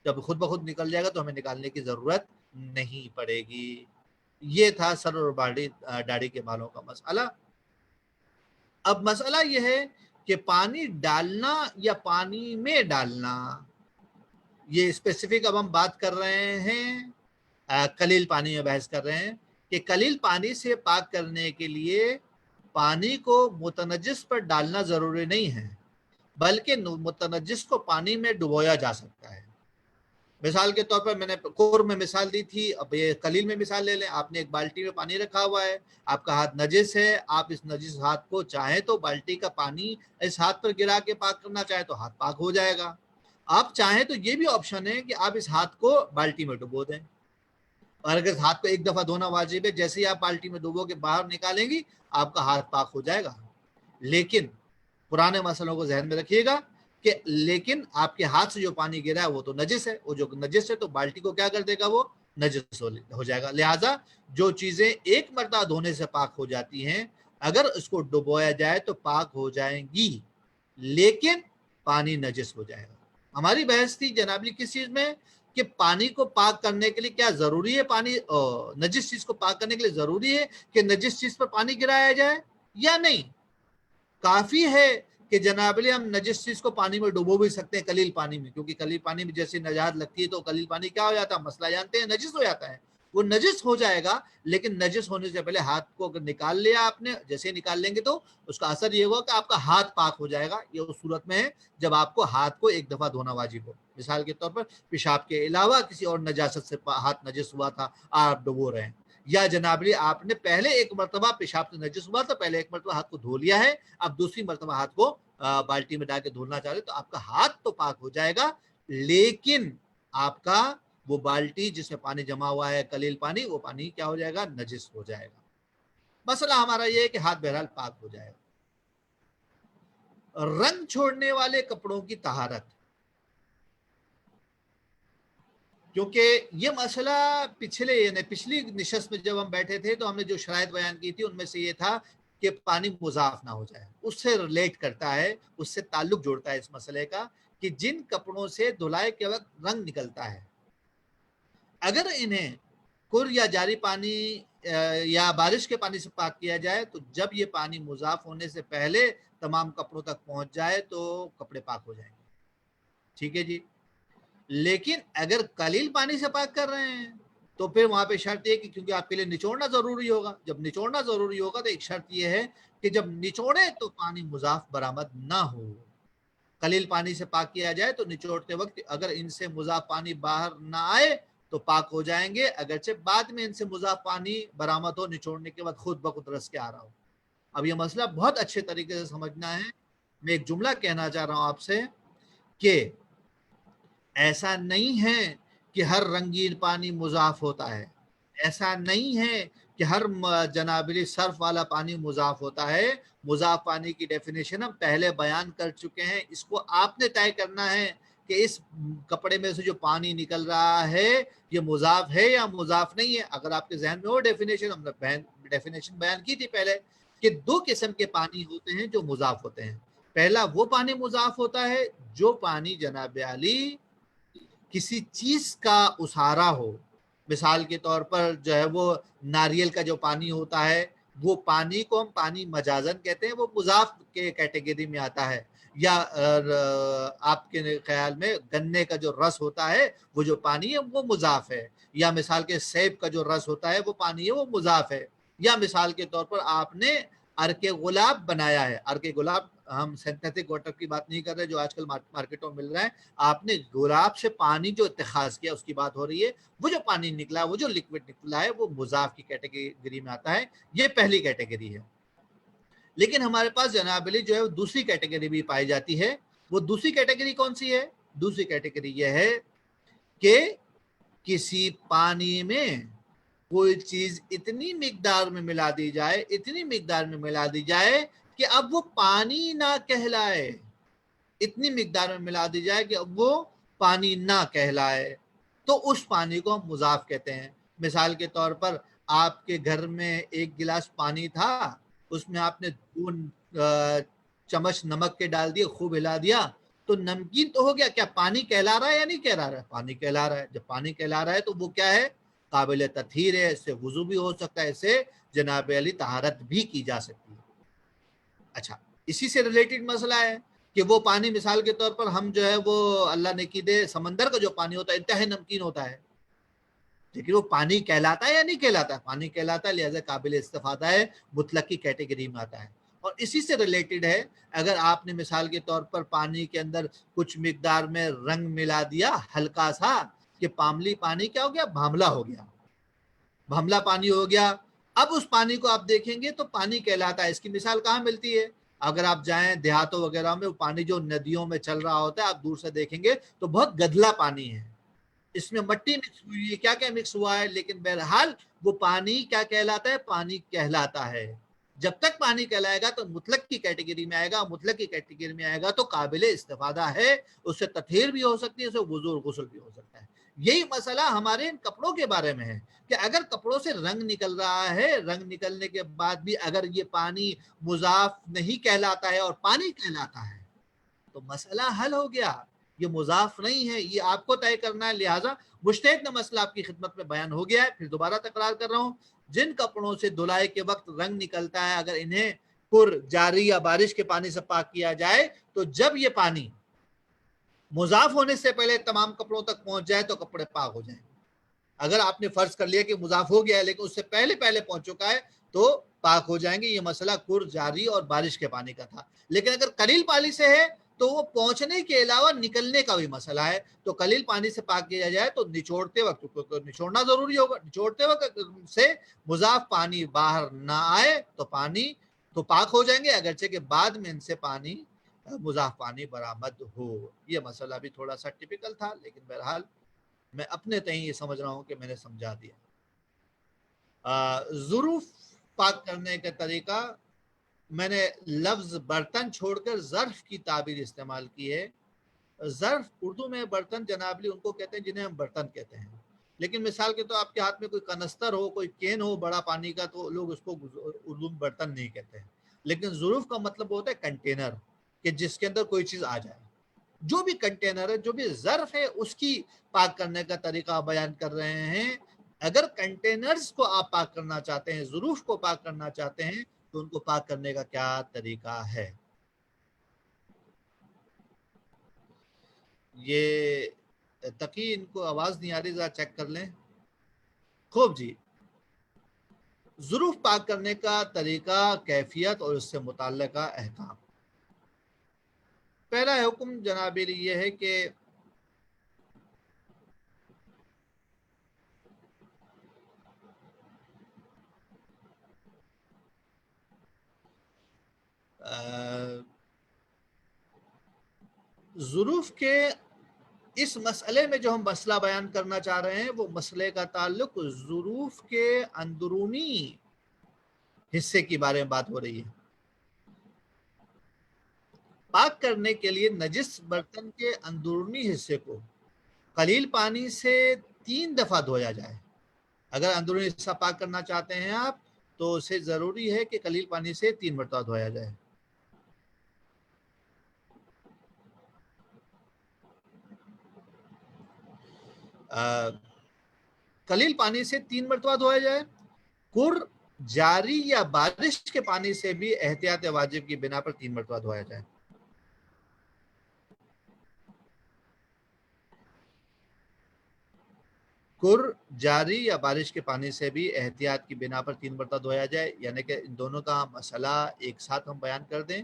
جب خود بخود نکل جائے گا تو ہمیں نکالنے کی ضرورت نہیں پڑے گی. یہ تھا سر اور داڑھی کے بالوں کا مسئلہ. اب مسئلہ یہ ہے کہ پانی ڈالنا یا پانی میں ڈالنا، یہ اسپیسیفک اب ہم بات کر رہے ہیں، قلیل پانی میں بحث کر رہے ہیں کہ قلیل پانی سے پاک کرنے کے لیے پانی کو متنجس پر ڈالنا ضروری نہیں ہے، بلکہ متنجس کو پانی میں ڈبویا جا سکتا ہے. مثال کے طور پر میں نے قر میں مثال دی تھی، اب یہ قلیل میں مثال لے لیں. آپ نے ایک بالٹی میں پانی رکھا ہوا ہے، آپ کا ہاتھ نجس ہے، آپ اس نجس ہاتھ کو چاہیں تو بالٹی کا پانی اس ہاتھ پر گرا کے پاک کرنا چاہیں تو ہاتھ پاک ہو جائے گا. آپ چاہیں تو یہ بھی آپشن ہے کہ آپ اس ہاتھ کو بالٹی میں ڈبو دیں، اور اگر اس ہاتھ کو ایک دفعہ دھونا واجب ہے، جیسے ہی آپ بالٹی میں ڈبو کے باہر نکالیں گی آپ کا ہاتھ پاک ہو جائے گا. لیکن پرانے مسئلوں کو ذہن میں رکھیے گا کہ لیکن آپ کے ہاتھ سے جو پانی گرا ہے وہ تو نجس ہے، وہ جو نجس ہے تو بالٹی کو کیا کر دے گا، وہ نجس ہو جائے گا. لہٰذا جو چیزیں ایک مرتبہ دھونے سے پاک ہو جاتی ہیں اگر اس کو ڈبویا جائے تو پاک ہو جائیں گی، لیکن پانی نجس ہو جائے گا. ہماری بحث تھی جنابلی کس چیز میں کہ پانی کو پاک کرنے کے لیے کیا ضروری ہے، پانی نجس چیز کو پاک کرنے کے لیے ضروری ہے کہ نجس چیز پر پانی گرایا جائے یا نہیں. کافی ہے کہ جناب علی ہم نجس چیز کو پانی میں ڈبو بھی سکتے ہیں قلیل پانی میں، کیونکہ قلیل پانی میں جیسے نجات لگتی ہے تو قلیل پانی کیا ہو جاتا ہے، مسئلہ جانتے ہیں، نجس ہو جاتا ہے. وہ نجس ہو جائے گا، لیکن نجس ہونے سے پہلے ہاتھ کو اگر نکال لیا آپ نے، جیسے نکال لیں گے تو اس کا اثر یہ ہوگا کہ آپ کا ہاتھ پاک ہو جائے گا. یہ اس صورت میں ہے جب آپ کو ہاتھ کو ایک دفعہ دھونا واجب ہو. مثال کے طور پر پیشاب کے علاوہ کسی اور نجاست سے ہاتھ نجس ہوا تھا، آپ ڈبو رہے ہیں، یا جناب علی آپ نے پہلے ایک مرتبہ پیشاب سے نجس ہوا تھا، پہلے ایک مرتبہ ہاتھ کو دھو لیا ہے، اب دوسری مرتبہ ہاتھ کو بالٹی میں ڈال کے دھونا چاہ رہے تو آپ کا ہاتھ تو پاک ہو جائے گا، لیکن آپ کا وہ بالٹی جس میں پانی جمع ہوا ہے قلیل پانی، وہ پانی کیا ہو جائے گا؟ نجس ہو جائے گا. مسئلہ ہمارا یہ ہے کہ ہاتھ بہرحال پاک ہو جائے گا. رنگ چھوڑنے والے کپڑوں کی طہارت، کیونکہ یہ مسئلہ پچھلی نشست میں جب ہم بیٹھے تھے تو ہم نے جو شرائط بیان کی تھی ان میں سے یہ تھا کہ پانی مضاف نہ ہو جائے. اس سے ریلیٹ کرتا ہے، اس سے تعلق جوڑتا ہے اس مسئلے کا کہ جن کپڑوں سے دھلائی کے وقت رنگ نکلتا ہے، اگر انہیں کر یا جاری پانی یا بارش کے پانی سے پاک کیا جائے تو جب یہ پانی مضاف ہونے سے پہلے تمام کپڑوں تک پہنچ جائے تو کپڑے پاک ہو جائیں گے. ٹھیک ہے جی. لیکن اگر قلیل پانی سے پاک کر رہے ہیں تو پھر وہاں پہ شرط یہ کہ کیونکہ آپ کے لیے نچوڑنا ضروری ہوگا، جب نچوڑنا ضروری ہوگا تو ایک شرط یہ ہے کہ جب نچوڑے تو پانی مضاف برآمد نہ ہو. قلیل پانی سے پاک کیا جائے تو نچوڑتے وقت اگر ان سے مضاف پانی باہر نہ آئے تو پاک ہو جائیں گے، اگرچہ بعد میں ان سے مضاف پانی برآمد ہو نچوڑنے کے بعد خود بخود رس کے آ رہا ہو. اب یہ مسئلہ بہت اچھے طریقے سے سمجھنا ہے. میں ایک جملہ کہنا چاہ رہا ہوں آپ سے کہ ایسا نہیں ہے کہ ہر رنگین پانی مضاف ہوتا ہے، ایسا نہیں ہے کہ ہر جنابلی صرف والا پانی مضاف ہوتا ہے. مضاف پانی کی ڈیفینیشن ہم پہلے بیان کر چکے ہیں، اس کو آپ نے طے کرنا ہے کہ اس کپڑے میں سے جو پانی نکل رہا ہے یہ مضاف ہے یا مضاف نہیں ہے. اگر آپ کے ذہن میں وہ ڈیفینیشن، ہم نے ڈیفینیشن بیان کی تھی پہلے کہ دو قسم کے پانی ہوتے ہیں جو مضاف ہوتے ہیں. پہلا وہ پانی مضاف ہوتا ہے جو پانی جناب علی کسی چیز کا اسارہ ہو. مثال کے طور پر جو ہے وہ ناریل کا جو پانی ہوتا ہے وہ پانی کو ہم پانی مجازن کہتے ہیں، وہ مضاف کے کیٹیگری میں آتا ہے. یا آپ کے خیال میں گنے کا جو رس ہوتا ہے وہ جو پانی ہے وہ مضاف ہے. یا مثال کے سیب کا جو رس ہوتا ہے وہ پانی ہے وہ مضاف ہے. یا مثال کے طور پر آپ نے ارک گلاب بنایا ہے، ارک گلاب ہم سینتھیٹک واٹر کی بات نہیں کر رہے جو آج کل مارکیٹوں میں مل رہا ہے، آپ نے گلاب سے پانی جو اتخاذ کیا اس کی بات ہو رہی ہے. وہ جو پانی نکلا، وہ جو لکوڈ نکلا ہے وہ مضاف کی کیٹیگری میں آتا ہے. یہ پہلی کیٹیگری ہے. لیکن ہمارے پاس جناب علی جو ہے وہ دوسری کیٹیگری بھی پائی جاتی ہے. وہ دوسری کیٹیگری کون سی ہے؟ دوسری کیٹیگری یہ ہے کہ کسی پانی میں کوئی چیز اتنی مقدار میں ملا دی جائے، اتنی مقدار میں ملا دی جائے کہ اب وہ پانی نہ کہلائے، اتنی مقدار میں ملا دی جائے کہ اب وہ پانی نہ کہلائے، تو اس پانی کو ہم مضاف کہتے ہیں. مثال کے طور پر آپ کے گھر میں ایک گلاس پانی تھا، اس میں آپ نے 2 چمچ نمک کے ڈال دیے، خوب ہلا دیا تو نمکین تو ہو گیا. کیا پانی کہلا رہا ہے یا نہیں کہلا رہا ہے؟ پانی کہلا رہا ہے. جب پانی کہلا رہا ہے تو وہ کیا ہے؟ قابل تطہیر ہے، اس سے وضو بھی ہو سکتا ہے، اس سے جناب علی طہارت بھی کی جا سکتی ہے. اچھا، اسی سے ریلیٹڈ مسئلہ ہے کہ وہ پانی مثال کے طور پر ہم جو ہے وہ اللہ نے کی دے سمندر کا جو پانی ہوتا ہے انتہائی نمکین ہوتا ہے، لیکن وہ پانی کہلاتا ہے یا نہیں کہلاتا ہے؟ پانی کہلاتا ہے، لہذا قابل استفادہ ہے، مطلق کی کیٹیگری میں آتا ہے. اور اسی سے ریلیٹڈ ہے، اگر آپ نے مثال کے طور پر پانی کے اندر کچھ مقدار میں رنگ ملا دیا ہلکا سا، کہ پاملی پانی کیا ہو گیا؟ بھاملا ہو گیا، بھاملا پانی ہو گیا. اب اس پانی کو آپ دیکھیں گے تو پانی کہلاتا ہے. اس کی مثال کہاں ملتی ہے؟ اگر آپ جائیں دیہاتوں وغیرہ میں، وہ پانی جو ندیوں میں چل رہا ہوتا ہے آپ دور سے دیکھیں گے تو بہت گدلا پانی ہے، اس میں مٹی مکس ہوئی ہے، کیا کیا مکس ہوا ہے، لیکن بہرحال وہ پانی کیا کہلاتا ہے؟ پانی کہلاتا ہے. جب تک پانی کہلائے گا تو مطلق کی کیٹیگری میں آئے گا، مطلق کی کیٹیگری میں آئے گا تو قابل استفادہ ہے، اس سے تطہیر بھی ہو سکتی ہے، اس سے وضو اور غسل بھی ہو سکتا ہے. یہی مسئلہ ہمارے ان کپڑوں کے بارے میں ہے کہ اگر کپڑوں سے رنگ نکل رہا ہے، رنگ نکلنے کے بعد بھی اگر یہ پانی مضاف نہیں کہلاتا ہے اور پانی کہلاتا ہے تو مسئلہ حل ہو گیا. یہ مضاف نہیں ہے، یہ آپ کو طے کرنا ہے. لہٰذا مجتہد کا مسئلہ آپ کی خدمت میں بیان ہو گیا ہے. پھر دوبارہ تکرار کر رہا ہوں، جن کپڑوں سے دھلائی کے وقت رنگ نکلتا ہے اگر انہیں پر جاری یا بارش کے پانی سے پاک کیا جائے تو جب یہ پانی مضاف ہونے سے پہلے تمام کپڑوں تک پہنچ جائے تو کپڑے پاک ہو جائیں. اگر آپ نے فرض کر لیا کہ مضاف ہو گیا ہے لیکن اس سے پہلے پہنچ چکا ہے تو پاک ہو جائیں گے. یہ مسئلہ کر، جاری اور بارش کے پانی کا تھا. لیکن اگر قلیل پانی سے ہے تو وہ پہنچنے کے علاوہ نکلنے کا بھی مسئلہ ہے. تو قلیل پانی سے پاک کیا جائے تو نچوڑتے وقت نچوڑنا ضروری ہوگا. نچوڑتے وقت سے مضاف پانی باہر نہ آئے تو پانی تو پاک ہو جائیں گے، اگرچہ کہ بعد میں ان سے پانی مضاف پانی برآمد ہو. یہ مسئلہ بھی تھوڑا سا ٹپیکل تھا، لیکن بہرحال میں اپنے تئیں یہ سمجھ رہا ہوں کہ میں نے سمجھا دیا. ظروف پاک کرنے کا طریقہ، میں نے لفظ برتن چھوڑ کر ظرف کی تعبیر استعمال کی ہے. ظرف اردو میں برتن جنابلی ان کو کہتے ہیں جنہیں ہم برتن کہتے ہیں. لیکن مثال کے تو آپ کے ہاتھ میں کوئی کنستر ہو، کوئی کین ہو بڑا پانی کا، تو لوگ اس کو اردو میں برتن نہیں کہتے ہیں. لیکن ظروف کا مطلب ہوتا ہے کنٹینر، کہ جس کے اندر کوئی چیز آ جائے. جو بھی کنٹینر ہے، جو بھی ظرف ہے، اس کی پاک کرنے کا طریقہ بیان کر رہے ہیں. اگر کنٹینرز کو آپ پاک کرنا چاہتے ہیں، ظروف کو پاک کرنا چاہتے ہیں، تو ان کو پاک کرنے کا کیا طریقہ ہے. یہ تقی ان کو آواز نہیں آ رہی، ذرا چیک کر لیں. خوب جی. ظروف پاک کرنے کا طریقہ، کیفیت اور اس سے متعلقہ احکام. پہلا حکم جناب یہ ہے کہ ظروف کے اس مسئلے میں جو ہم مسئلہ بیان کرنا چاہ رہے ہیں، وہ مسئلے کا تعلق ظروف کے اندرونی حصے کے بارے میں بات ہو رہی ہے. پاک کرنے کے لیے نجس برتن کے اندرونی حصے کو قلیل پانی سے 3 دفعہ دھویا جائے. اگر اندرونی حصہ پاک کرنا چاہتے ہیں آپ، تو اسے ضروری ہے کہ قلیل پانی سے 3 مرتبہ دھویا جائے. قلیل پانی سے 3 مرتبہ دھویا جائے. کر، جاری یا بارش کے پانی سے بھی احتیاط واجب کی بنا پر 3 مرتبہ دھویا جائے. کر، جاری یا بارش کے پانی سے بھی احتیاط کی بنا پر 3 مرتبہ دھویا جائے. یعنی کہ ان دونوں کا مسئلہ ایک ساتھ ہم بیان کر دیں.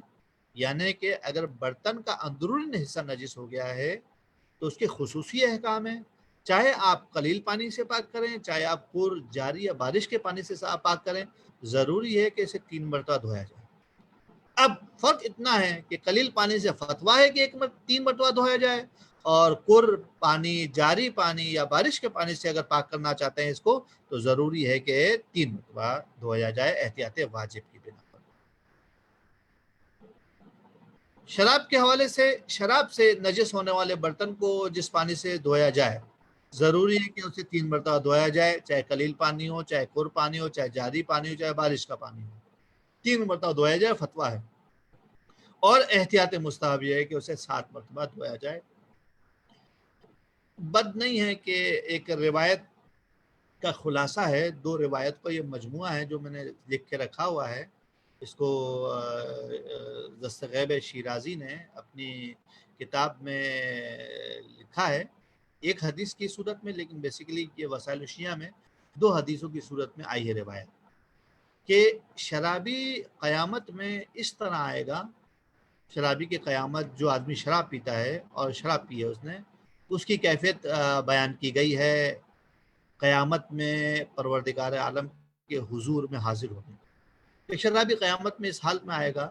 یعنی کہ اگر برتن کا اندرونی حصہ نجس ہو گیا ہے تو اس کے خصوصی احکام ہیں. چاہے آپ قلیل پانی سے پاک کریں، چاہے آپ کر، جاری یا بارش کے پانی سے پاک کریں، ضروری ہے کہ اسے 3 مرتبہ دھویا جائے. اب فرق اتنا ہے کہ قلیل پانی سے فتویٰ ہے کہ 3 مرتبہ دھویا جائے، اور کر پانی، جاری پانی یا بارش کے پانی سے اگر پاک کرنا چاہتے ہیں اس کو، تو ضروری ہے کہ 3 مرتبہ دھویا جائے احتیاط واجب کی بنا پر. شراب کے حوالے سے، شراب سے نجس ہونے والے برتن کو جس پانی سے دھویا جائے، ضروری ہے کہ اسے 3 مرتبہ دھویا جائے، چاہے قلیل پانی ہو، چاہے کر پانی ہو، چاہے جاری پانی ہو، چاہے بارش کا پانی ہو. 3 مرتبہ دھویا جائے فتویٰ ہے. اور احتیاط مستحب یہ ہے کہ اسے 7 مرتبہ دھویا جائے. بد نہیں ہے کہ ایک روایت کا خلاصہ ہے، 2 روایت کا یہ مجموعہ ہے جو میں نے لکھ کے رکھا ہوا ہے. اس کو دستغیب شیرازی نے اپنی کتاب میں لکھا ہے، ایک حدیث کی صورت میں، لیکن بیسیکلی یہ وسائل الشیعہ میں 2 حدیثوں کی صورت میں آئی ہے روایت، کہ شرابی قیامت میں اس طرح آئے گا. شرابی کی قیامت، جو آدمی شراب پیتا ہے اور شراب پی ہے اس نے، اس کی کیفیت بیان کی گئی ہے. قیامت میں پروردگار عالم کے حضور میں حاضر ہونے. کہ شرابی قیامت میں اس حالت میں آئے گا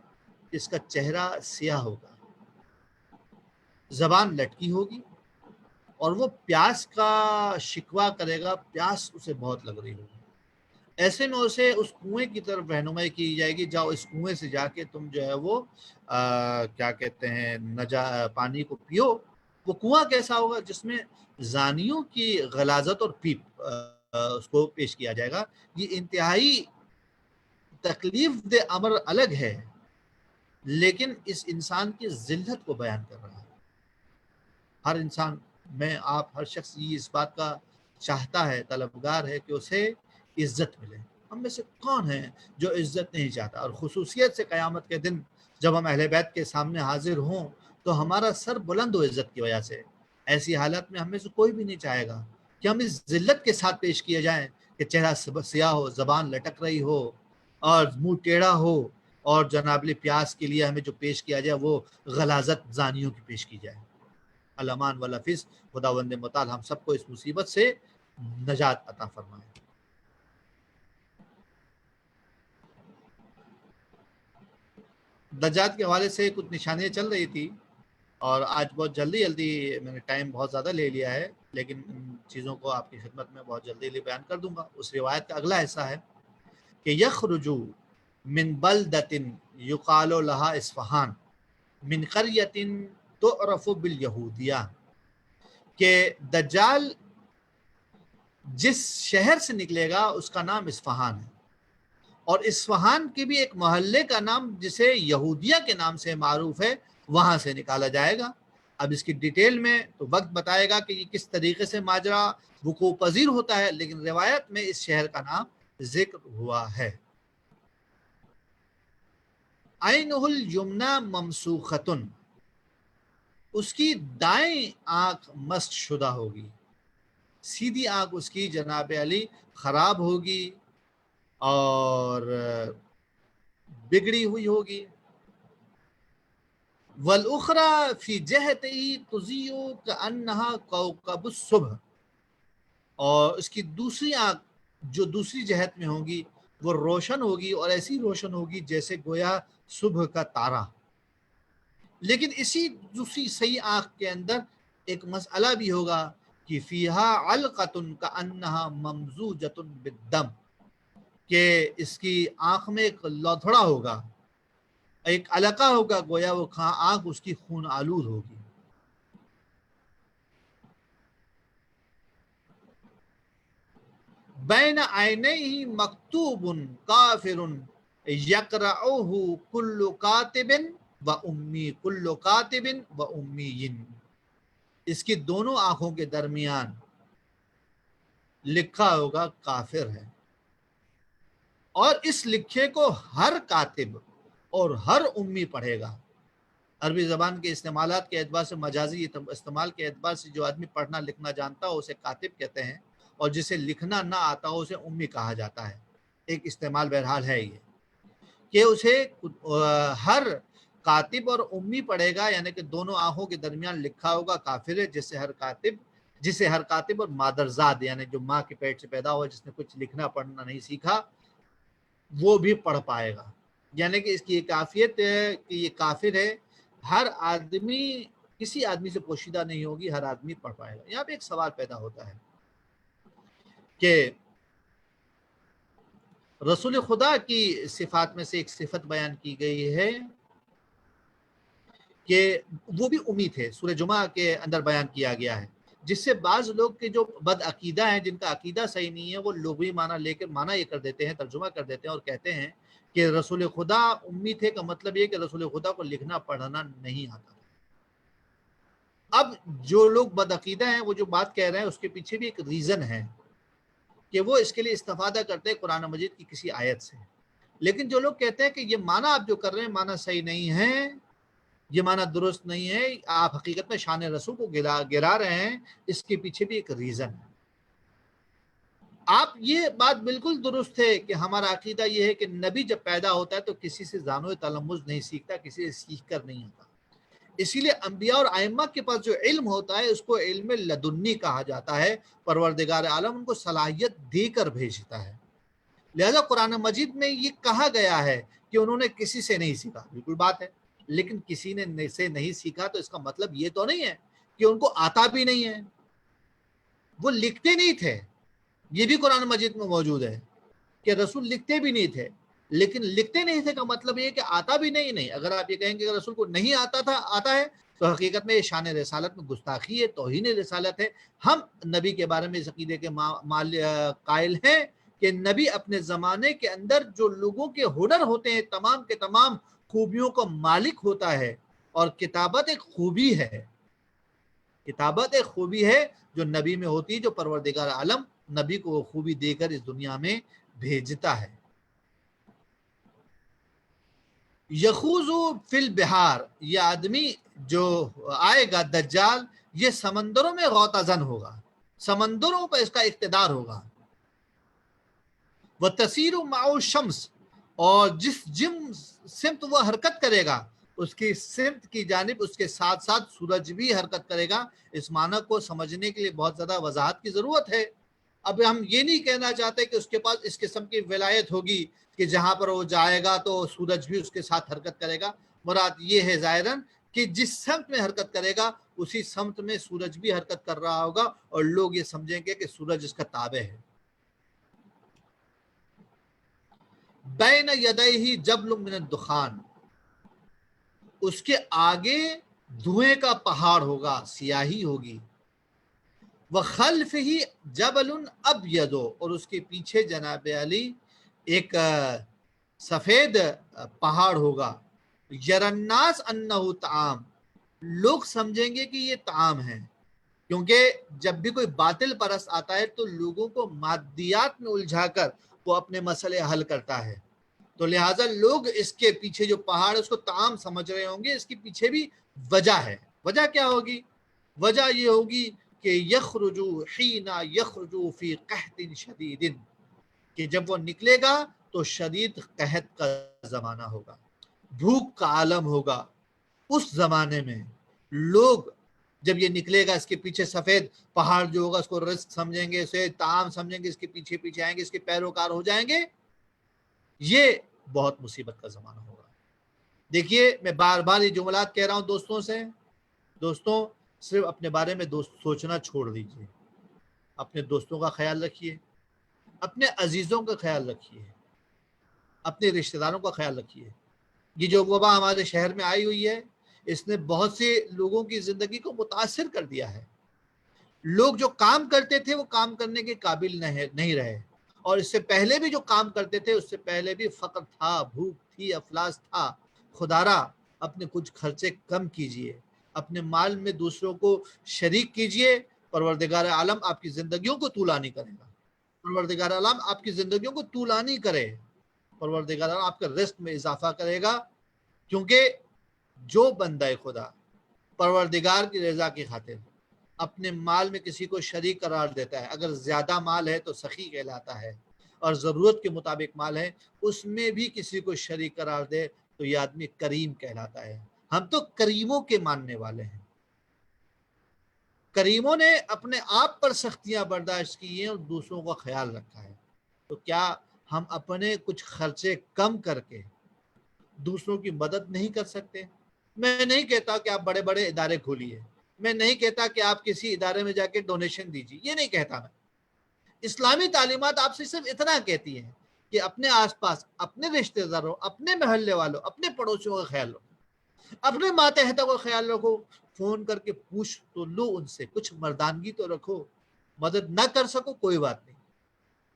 کہ اس کا چہرہ سیاہ ہوگا، زبان لٹکی ہوگی، اور وہ پیاس کا شکوہ کرے گا. پیاس اسے بہت لگ رہی ہوگی. ایسے میں اسے اس کنویں کی طرف رہنمائی کی جائے گی، جاؤ اس کنویں سے جا کے تم جو ہے وہ کیا کہتے ہیں پانی کو پیو. وہ کنواں کیسا ہوگا؟ جس میں زانیوں کی غلاظت اور پیپ اس کو پیش کیا جائے گا. یہ انتہائی تکلیف دہ امر الگ ہے، لیکن اس انسان کی ذلت کو بیان کر رہا ہے. ہر انسان، میں آپ، ہر شخص یہ اس بات کا چاہتا ہے، طلبگار ہے کہ اسے عزت ملے. ہم میں سے کون ہے جو عزت نہیں چاہتا؟ اور خصوصیت سے قیامت کے دن جب ہم اہل بیت کے سامنے حاضر ہوں تو ہمارا سر بلند ہو عزت کی وجہ سے. ایسی حالت میں ہم میں سے کوئی بھی نہیں چاہے گا کہ ہم اس ذلت کے ساتھ پیش کیے جائیں کہ چہرہ سیاہ ہو، زبان لٹک رہی ہو اور منہ ٹیڑھا ہو، اور جناب پیاس کے لیے ہمیں جو پیش کیا جائے وہ غلاظت زانیوں کی پیش کی جائے۔ الامان والحفظ، خداوند متعال ہم سب کو اس مصیبت سے نجات عطا فرمائے۔ دجال کے حوالے سے کچھ نشانیاں چل رہی تھی، اور آج بہت جلدی میں نے ٹائم بہت زیادہ لے لیا ہے، لیکن ان چیزوں کو آپ کی خدمت میں بہت جلدی بیان کر دوں گا۔ اس روایت کا اگلا حصہ ہے کہ یخرج من بلدۃ یقال لها اصفہان من قریۃ تعرف بالیہودیہ، کہ دجال جس شہر سے نکلے گا اس کا نام اصفہان ہے، اور اصفہان کے بھی ایک محلے کا نام جسے یہودیہ کے نام سے معروف ہے، وہاں سے نکالا جائے گا۔ اب اس کی ڈیٹیل میں تو وقت بتائے گا کہ یہ کس طریقے سے ماجرا وقوع پذیر ہوتا ہے، لیکن روایت میں اس شہر کا نام ذکر ہوا ہے۔ عینہ الیمنی ممسوختٌ، اس کی دائیں آنکھ مسخ شدہ ہوگی، سیدھی آنکھ اس کی جناب علی خراب ہوگی اور بگڑی ہوئی ہوگی۔ والاخری فی جہتہ تضیء کانہا کوکب الصبح، اور اس کی دوسری آنکھ جو دوسری جہت میں ہوگی وہ روشن ہوگی، اور ایسی روشن ہوگی جیسے گویا صبح کا تارا۔ لیکن اسی دوسری صحیح آنکھ کے اندر ایک مسئلہ بھی ہوگا کہ فیہا علقۃ کانہا ممزوجۃ بالدم، کہ اس کی آنکھ میں ایک لوتھڑا ہوگا، ایک علقہ ہوگا، گویا وہ آنکھ اس کی خون آلود ہوگی۔ بین عینیہ مکتوب کافر یقرأہ کل کاتب و امی، کل کاتب و امی، اس کی دونوں آنکھوں کے درمیان لکھا ہوگا کافر ہے، اور اس لکھے کو ہر کاتب اور ہر امی پڑھے گا۔ عربی زبان کے استعمالات کے اعتبار سے، مجازی استعمال کے اعتبار سے، جو آدمی پڑھنا لکھنا جانتا ہو اسے کاتب کہتے ہیں، اور جسے لکھنا نہ آتا ہو اسے امی کہا جاتا ہے۔ ایک استعمال بہرحال ہے یہ کہ اسے ہر کاتب اور امی پڑھے گا، یعنی کہ دونوں آنکھوں کے درمیان لکھا ہوگا کافر ہے، جسے ہر کاتب اور مادرزاد، یعنی جو ماں کے پیٹ سے پیدا ہوا جس نے کچھ لکھنا پڑھنا نہیں سیکھا، وہ بھی پڑھ پائے گا۔ یعنی کہ اس کی ایک کافیت ہے کہ یہ کافر ہے، ہر آدمی، کسی آدمی سے پوشیدہ نہیں ہوگی، ہر آدمی پڑھ پائے گا۔ یہاں پہ ایک سوال پیدا ہوتا ہے کہ رسول خدا کی صفات میں سے ایک صفت بیان کی گئی ہے کہ وہ بھی امی تھے، سورہ جمعہ کے اندر بیان کیا گیا ہے، جس سے بعض لوگ کے جو بد عقیدہ ہیں، جن کا عقیدہ صحیح نہیں ہے، وہ لغوی معنی لے کر معنی یہ کر دیتے ہیں، ترجمہ کر دیتے ہیں اور کہتے ہیں کہ رسول خدا امی تھے کا مطلب یہ کہ رسول خدا کو لکھنا پڑھنا نہیں آتا۔ اب جو لوگ بد عقیدہ ہیں وہ جو بات کہہ رہے ہیں اس کے پیچھے بھی ایک ریزن ہے کہ وہ اس کے لیے استفادہ کرتے ہیں قرآن مجید کی کسی آیت سے، لیکن جو لوگ کہتے ہیں کہ یہ معنی آپ جو کر رہے ہیں معنی صحیح نہیں ہے، یہ معنی درست نہیں ہے، آپ حقیقت میں شان رسول کو گرا رہے ہیں، اس کے پیچھے بھی ایک ریزن ہے۔ آپ یہ بات بالکل درست ہے کہ ہمارا عقیدہ یہ ہے کہ نبی جب پیدا ہوتا ہے تو کسی سے زانو تلمذ نہیں سیکھتا، کسی سے سیکھ کر نہیں ہوتا، اسی لیے انبیاء اور ائمہ کے پاس جو علم ہوتا ہے اس کو علم لدنی کہا جاتا ہے، پروردگار عالم ان کو صلاحیت دے کر بھیجتا ہے۔ لہذا قرآن مجید میں یہ کہا گیا ہے کہ انہوں نے کسی سے نہیں سیکھا، بالکل بات ہے، لیکن کسی نے سے نہیں سیکھا تو اس کا مطلب یہ تو نہیں ہے کہ ان کو آتا بھی نہیں ہے، وہ لکھتے نہیں تھے، یہ بھی قرآن مجید میں موجود ہے کہ رسول لکھتے بھی نہیں تھے، لیکن لکھتے نہیں تھے کا مطلب یہ کہ آتا بھی نہیں۔ اگر آپ یہ کہیں کہ رسول کو نہیں آتا ہے تو حقیقت میں یہ شان رسالت میں گستاخی ہے، توہین رسالت ہے۔ ہم نبی کے بارے میں اس عقیدے کے قائل ہیں کہ نبی اپنے زمانے کے اندر جو لوگوں کے ہنر ہوتے ہیں تمام کے تمام خوبیوں کا مالک ہوتا ہے، اور کتابت ایک خوبی ہے، کتابت ایک خوبی ہے جو نبی میں ہوتی ہے، جو پروردگار عالم نبی کو وہ خوبی دے کر اس دنیا میں بھیجتا ہے۔ یخوض فی البحار، یہ آدمی جو آئے گا دجال، یہ سمندروں میں غوطہ زن ہوگا، سمندروں پر اس کا اقتدار ہوگا. وَتَسِيرُ مَعَهُ الشَّمْسُ اور جس سمت وہ حرکت کرے گا اس کی سمت کی جانب اس کے ساتھ ساتھ سورج بھی حرکت کرے گا. اس معنی کو سمجھنے کے لیے بہت زیادہ وضاحت کی ضرورت ہے. اب ہم یہ نہیں کہنا چاہتے کہ اس کے پاس اس قسم کی ولایت ہوگی کہ جہاں پر وہ جائے گا تو سورج بھی اس کے ساتھ حرکت کرے گا. مراد یہ ہے ظاہراً کہ جس سمت میں حرکت کرے گا اسی سمت میں سورج بھی حرکت کر رہا ہوگا اور لوگ یہ سمجھیں گے کہ سورج اس کا تابع ہے. بین یدیہ جبل من الدخان اس کے آگے دھوئیں کا پہاڑ ہوگا, سیاہی ہوگی. وخلفہ جبل ابیض اور اس کے پیچھے جناب علی ایک سفید پہاڑ ہوگا. یری الناس انہ طعام لوگ سمجھیں گے کہ یہ طعام ہے, کیونکہ جب بھی کوئی باطل پرست آتا ہے تو لوگوں کو مادیات میں الجھا کر وہ اپنے مسئلے حل کرتا ہے. تو لہٰذا لوگ اس کے پیچھے جو پہاڑ اس کو طعام سمجھ رہے ہوں گے. اس کے پیچھے بھی وجہ ہے. وجہ کیا ہوگی؟ وجہ یہ ہوگی کہ یخرجو حین یخرجو فی قحط شدید کہ جب وہ نکلے گا تو شدید قحط کا زمانہ ہوگا, بھوک کا عالم ہوگا. اس زمانے میں لوگ جب یہ نکلے گا اس کے پیچھے سفید پہاڑ جو ہوگا اس کو رزق سمجھیں گے, اسے طعام سمجھیں گے, اس کے پیچھے پیچھے آئیں گے, اس کے پیروکار ہو جائیں گے. یہ بہت مصیبت کا زمانہ ہوگا. دیکھیے میں بار بار یہ جملات کہہ رہا ہوں دوستوں سے. دوستوں صرف اپنے بارے میں سوچنا چھوڑ دیجیے. اپنے دوستوں کا خیال رکھیے, اپنے عزیزوں کا خیال رکھیے, اپنے رشتہ داروں کا خیال رکھیے. یہ جو وبا ہمارے شہر میں آئی ہوئی ہے اس نے بہت سے لوگوں کی زندگی کو متاثر کر دیا ہے. لوگ جو کام کرتے تھے وہ کام کرنے کے قابل نہیں رہے, اور اس سے پہلے بھی جو کام کرتے تھے اس سے پہلے بھی فقر تھا, بھوک تھی, افلاس تھا. خدارا اپنے کچھ خرچے کم کیجئے, اپنے مال میں دوسروں کو شریک کیجئے. پروردگار عالم آپ کی زندگیوں کو طولانی کرے گا. پروردگار عالم آپ کی زندگیوں کو طولانی کرے. پروردگار عالم آپ کے رزق میں اضافہ کرے گا, کیونکہ جو بندہ خدا پروردگار کی رضا کی خاطر اپنے مال میں کسی کو شریک قرار دیتا ہے, اگر زیادہ مال ہے تو سخی کہلاتا ہے, اور ضرورت کے مطابق مال ہے اس میں بھی کسی کو شریک قرار دے تو یہ آدمی کریم کہلاتا ہے. ہم تو کریموں کے ماننے والے ہیں. کریموں نے اپنے آپ پر سختیاں برداشت کی ہیں اور دوسروں کا خیال رکھا ہے. تو کیا ہم اپنے کچھ خرچے کم کر کے دوسروں کی مدد نہیں کر سکتے؟ میں نہیں کہتا کہ آپ بڑے بڑے ادارے کھولیے, میں نہیں کہتا کہ آپ کسی ادارے میں جا کے ڈونیشن دیجیے, یہ نہیں کہتا میں. اسلامی تعلیمات آپ سے صرف اتنا کہتی ہیں کہ اپنے آس پاس, اپنے رشتہ داروں, اپنے محلے والوں, اپنے پڑوسیوں کا خیال رکھو, اپنے ماتحتوں کا خیال رکھو. فون کر کے پوچھ تو لو ان سے, کچھ مردانگی تو رکھو. مدد نہ کر سکو کوئی بات نہیں,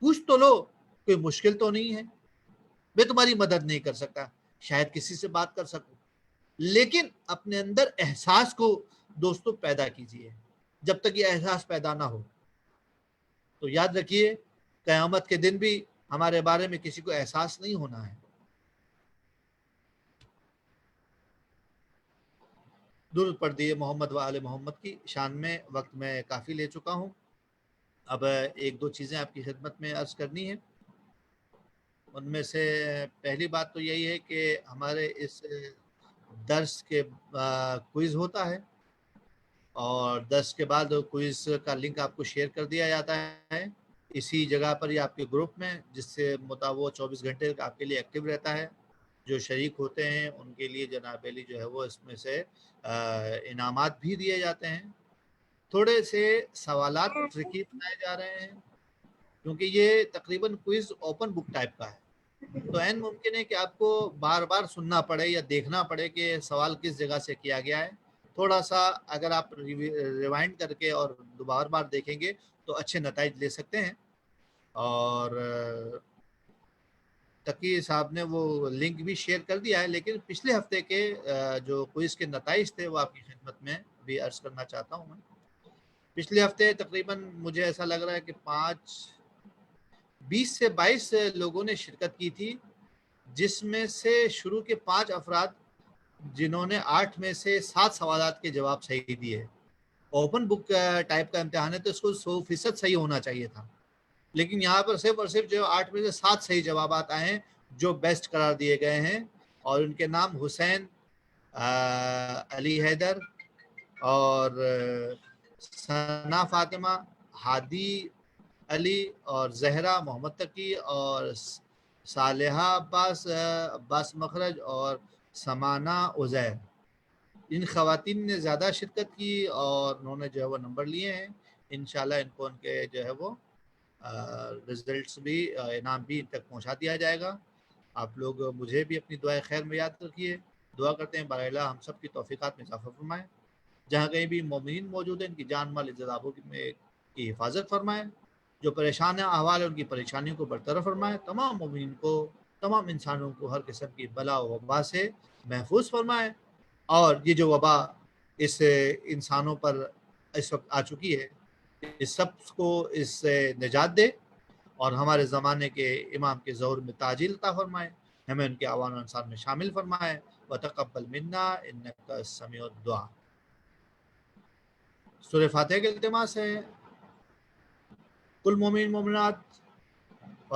پوچھ تو لو, کوئی مشکل تو نہیں ہے. میں تمہاری مدد نہیں کر سکتا, شاید کسی سے بات کر سکوں, لیکن اپنے اندر احساس کو دوستوں پیدا کیجیے. جب تک یہ احساس پیدا نہ ہو تو یاد رکھیے قیامت کے دن بھی ہمارے بارے میں کسی کو احساس نہیں ہونا ہے. درود پڑھ دیے محمد و آل محمد کی شان میں. وقت میں کافی لے چکا ہوں, اب ایک دو چیزیں آپ کی خدمت میں عرض کرنی ہے. ان میں سے پہلی بات تو یہی ہے کہ ہمارے اس درس کے کوئز ہوتا ہے, اور درس کے بعد کوئز کا لنک آپ کو شیئر کر دیا جاتا ہے اسی جگہ پر یا آپ کے گروپ میں, جس سے وہ 24 گھنٹے آپ کے لیے ایکٹیو رہتا ہے. جو شریک ہوتے ہیں ان کے لیے جناب علی جو ہے وہ اس میں سے انعامات بھی دیے جاتے ہیں. تھوڑے سے سوالات ٹرکی بنائے جا رہے ہیں کیونکہ یہ تقریباً کوئز اوپن بک ٹائپ کا ہے, تو این ممکن ہے کہ آپ کو بار بار سننا پڑے یا دیکھنا پڑے کہ سوال کس جگہ سے کیا گیا ہے. تھوڑا سا اگر آپ ریوائنڈ کر کے اور دوبارہ بار دیکھیں گے تو اچھے نتائج لے سکتے ہیں. اور تقی صاحب نے وہ لنک بھی شیئر کر دیا ہے, لیکن پچھلے ہفتے کے جو کوئز کے نتائج تھے وہ آپ کی خدمت میں بھی عرض کرنا چاہتا ہوں. میں پچھلے ہفتے تقریباً مجھے ایسا لگ رہا ہے کہ 20 سے 22 لوگوں نے شرکت کی تھی, جس میں سے شروع کے 5 افراد جنہوں نے 8 میں سے 7 سوالات کے جواب صحیح دیے, اوپن بک ٹائپ کا امتحان ہے تو اس کو 100% صحیح ہونا چاہیے تھا، لیکن یہاں پر صرف اور صرف جو 8 میں سے 7 صحیح جوابات آئے ہیں جو بیسٹ قرار دیے گئے ہیں، اور ان کے نام حسین، علی حیدر اور ثنا فاطمہ، ہادی علی اور زہرا محمد تقی اور صالحہ عباس مخرج اور سمانہ عزیر. ان خواتین نے زیادہ شرکت کی اور انہوں نے جو ہے وہ نمبر لیے ہیں. انشاءاللہ ان کو ان کے جو ہے وہ رزلٹس بھی انعام بھی ان تک پہنچا دیا جائے گا. آپ لوگ مجھے بھی اپنی دعائے خیر میں یاد رکھیے. دعا کرتے ہیں بارہ الہ ہم سب کی توفیقات میں اضافہ فرمائے. جہاں کہیں بھی مومنین موجود ہیں ان کی جان مال عزت آبرو کی حفاظت فرمائے. جو پریشان احوال ہیں ان کی پریشانیوں کو برطرف فرمائے. تمام مومنین کو، تمام انسانوں کو ہر قسم کی بلا و وبا سے محفوظ فرمائے. اور یہ جو وبا اس انسانوں پر اس وقت آ چکی ہے، اس سب کو اس سے نجات دے اور ہمارے زمانے کے امام کے ظہور میں تعجیل عطا فرمائے. ہمیں ان کے اعوان و انصار میں شامل فرمائے. وتقبل منا انک السمیع الدعاء. سورہ فاتحہ کے التماس ہے کل مومن مومنات،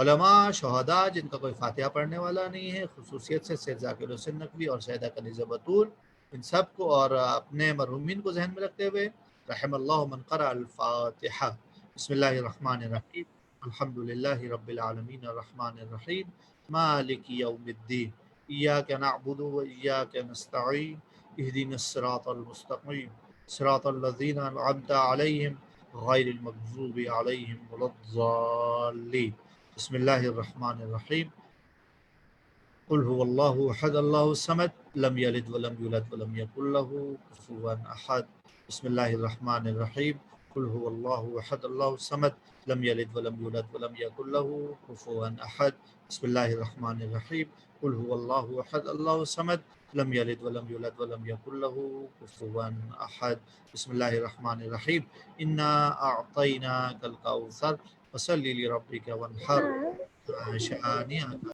علماء، شہداء جن کا کوئی فاتحہ پڑھنے والا نہیں ہے، خصوصیت سے سید ذاکر حسین نقوی اور سیدہ کنیزہ بطول، ان سب کو اور اپنے مرحومین کو ذہن میں رکھتے ہوئے رحم اللہ من قرأ الفاتحہ. بسم اللہ الرحمن الرحیم. الحمد للہ رب العالمین الرحمن الرحیم مالک یوم الدین ایاک نعبد و ایاک نستعین اہدنا الصراط المستقیم صراط الذین انعمت علیہم غیر المغضوب علیہم ولا الضالین. بسم اللہ الرحمن الرحیم. قل هو اللہ احد اللہ الصمد لم یلد ولم یولد ولم یکن له کفوا احد. بسم اللہ الرحمن الرحیم. قل هو اللہ احد اللہ الصمد لم یلد ولم یولد ولم یکن له کفوا احد. بسم اللہ الرحمن الرحیم. قل هو اللہ احد اللہ الصمد لم یلد ولم یولد ولم یکن له کفوا احد. بسم اللہ الرحمن الرحیم. انا اعطیناک الکوثر فصل لربک وانحر شانئک